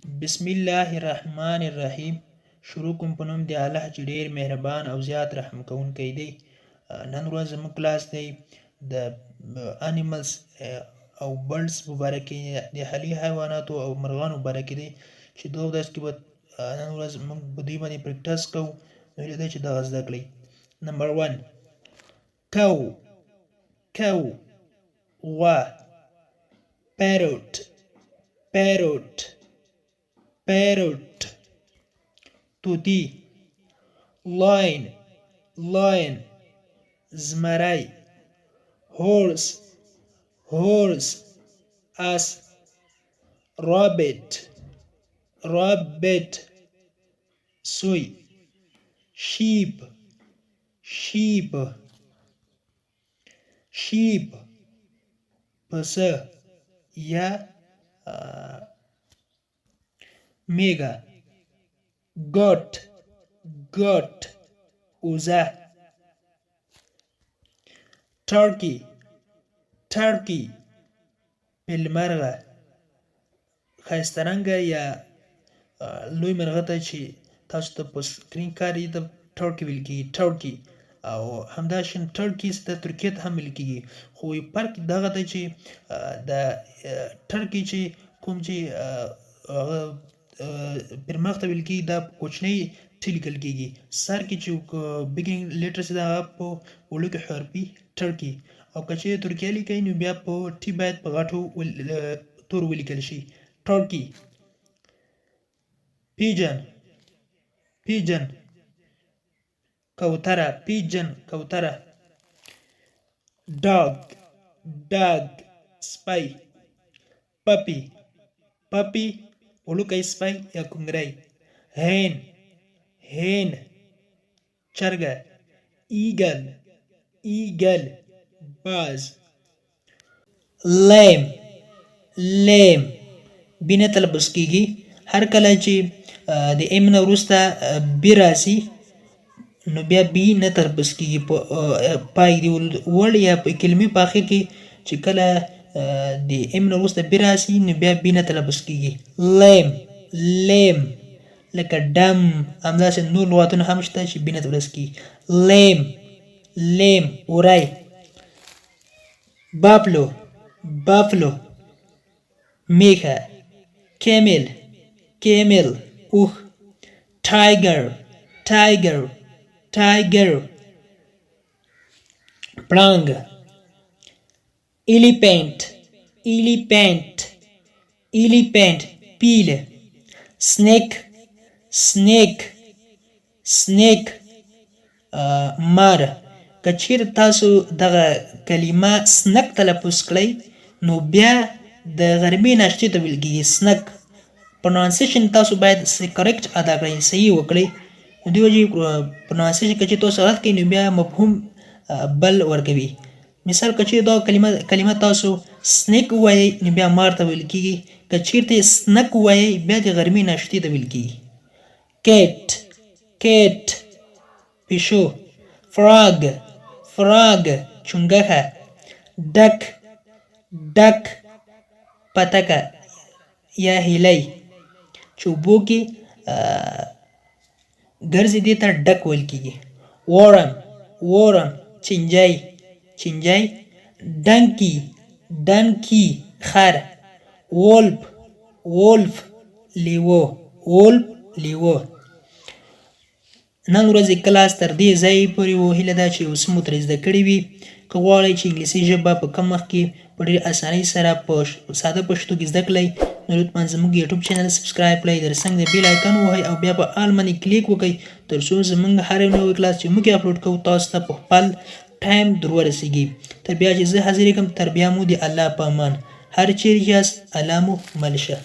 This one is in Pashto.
بسم الله الرحمن الرحیم. شروع کوم په نوم د الله چې ډېر مهربان او زیات رحم کوونکی دی. نن ورځ زموږ کلاس دی د انیملز او برډز په باره کې، د حلي حیواناتو او مرغانو په باره کې دی چې دغه درس کې به نن ورځ موږ په دوی باندې پریکټس کوو. نو هیله ده چې دغه زده کړئ. نمبر 1 کو غوا. parrot طوطي. lion زمری. horse اس. rabbit سوی. sheep پسه یا میږه. goat اوزه. turkey پیلمرغه. ښایسته رنګه یا لوی مرغه ته چې تاسو ته په سکرین کاري د ټرکي ویل کېږي. ټرکي او همداشان ټرکي د ترکیې ته هم ویل کېږي، خو فرق دغه دی چې د ټرکي چې کوم چې هغه پیرمرغ ته ویل کېږي دا په کوچنۍ ټي لیکل کېږي، سر کې چې بګینګ لیټرز د هغه په وړو کې حرفي ټرکي، او که چېرې ترکیه لیکئ نو بیا په ټي باید په غټو تورو ولیکل شي. ټرکي. پیجن کوتره. ډاګ سپی. پپی وړوکی سپی یا کونګری. هین چرګه. ایګل باز. لیم بی نه تلفظ کېږي. هر کله چې د ام نه وروسته بی راسي نو بیا بی نه تلفظ کېږي. پای د ورډ یا په کلمې په اخر کې چې کله د ام نه وروسته بی راسي نو بیا بی نه تلفظ کېږي. لیم لکه ډم. همداسې نور لغاتونه هم شته چې بی نه تلفظ کېږي. لیم وری. بافلو میږه. کیمل اوښ. ټایګر پړانګ. ایلیفینټ پیل. سنیک مار. که چیرې تاسو دغه کلمه سنک تلفظ کړئ نو بیا د غرمې ناشتې ته ویل کېږي سنک. پرونانسیشن تاسو باید کریکټ ادا کړئ، صحیح وکړئ. د دې وجې پرونانسیشن که چیرې تاسو غلط کړئ نو بیا مفهوم بل ورکوي. مثال که چیرې دا کلمه تاسو سنیک ووایئ نو بیا مار ته ویل کېږي، که چیرته سنک ووایئ بیا د غرمې ناشتې ته ویل کېږي. کیټ پیشو. فراګ چونګښه. ډک پتکه یا هیلۍ چې اوبو کې ګرځي دې ته ډک ویل کېږي. ورم چینجی. ډنکي خر. وولف لیوه. نن ورځې کلاس تر دې ځای پورې و. هیله ده چې اوس مو ترې زده کړي وي. که غواړئ چې انګلیسي ژبه په کم وخت کې په ډېرې اسانۍ سره په ساده پښتو کې زده کړئ نو لطفا زموږ یوټیوب چینل سبسکرایب کړئ، ترڅنګ د بیل آیکن ووهئ او بیا په آل باندې کلیک وکړئ تر څو زموږ هر یو نوی کلاس چې موږ یې اپلوډ کوو تاسو ته په خپل ټایم در ورسیږي. تر بیا چې زه حاضر یم، تر بیا مو د الله په امان. هر چیرې یاست الله مو مل شه.